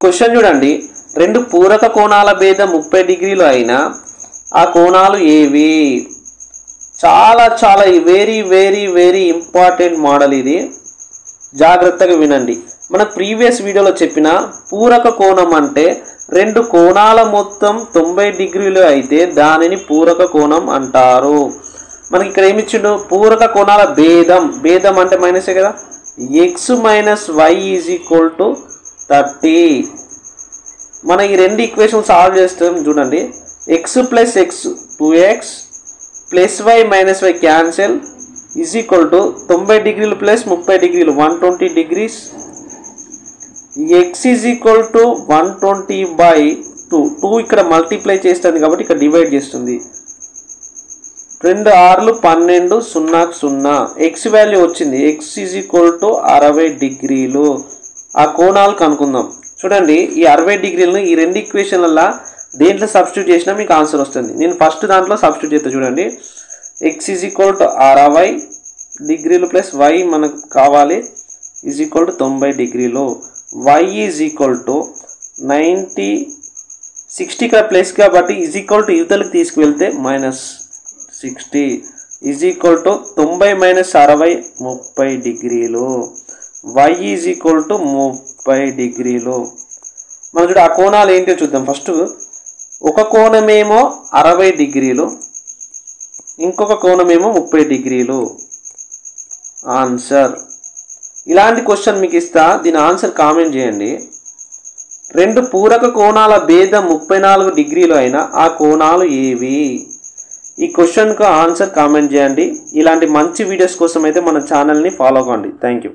Question చూడండి, రెండు పూరక కోణాల భేదం 30 డిగ్రీలు అయినా ఆ కోణాలు ఏవి? చాలా చాలా very very very important model ఇది, జాగ్రత్తగా వినండి. మన ప్రీవియస్ వీడియోలో చెప్పిన పూరక కోణం అంటే రెండు కోణాల మొత్తం 90 డిగ్రీలు అయితే దానిని పూరక కోణం అంటారు. మనకి ఇక్కడ ఏమి ఇచ్చిండు? పూరక కోణాల భేదం, భేదం అంటే మైనసే కదా, x minus y is equal to 30. మన ఈ రెండు ఈక్వేషన్ సాల్వ్ చేస్తాం చూడండి. x plus X 2x plus y minus y cancel is equal to 90 డిగ్రీలు ప్లస్ 30 డిగ్రీలు 120 degrees. x is equal to 120/2. 2 ఇక్కడ మల్టిప్లై చేస్తుంది కాబట్టి ఇక్కడ డివైడ్ చేస్తుంది. 2 6 12 0 0. x వాల్యూ వచ్చింది, x ఈజ్ ఈక్వల్ టు 60 డిగ్రీలు. ఆ కోణాలు కనుక్కుందాం. చూడండి, ఈ 60 డిగ్రీలను ఈ రెండు ఈక్వేషన్లలో దేంట్లో సబ్స్టిట్యూట్ చేసినా మీకు ఆన్సర్ వస్తుంది. నేను ఫస్ట్ దాంట్లో సబ్స్టిట్యూట్ చేస్తా. చూడండి, x ఈజ్ ఈక్వల్ టు 60 డిగ్రీలు ప్లస్ y మనకు కావాలి ఈజ్ ఈక్వల్ టు 90 డిగ్రీలు. y ఈజ్ ఈక్వల్ టు 90 60 ఇక్కడ ప్లస్ కాబట్టి ఈజ్ ఈక్వల్ టు యువతలకు తీసుకువెళ్తే minus 60 is equal to 90 minus 60 30 డిగ్రీలు. y ఈజ్ ఈక్వల్ టు 30 డిగ్రీలు. మనం చూడ ఆ కోణాలు ఏంటో చూద్దాం. ఫస్ట్ ఒక కోణమేమో 60 డిగ్రీలు, ఇంకొక కోణమేమో 30 డిగ్రీలు. ఆన్సర్. ఇలాంటి క్వశ్చన్ మీకు ఇస్తా, దీని ఆన్సర్ కామెంట్ చేయండి. రెండు పూరక కోణాల భేదం 34 డిగ్రీలు అయినా ఆ కోణాలు ఏవి? ఈ క్వశ్చన్కు ఆన్సర్ కామెంట్ చేయండి. ఇలాంటి మంచి వీడియోస్ కోసం అయితే మన ఛానల్ని ఫాలో కండి. Thank you.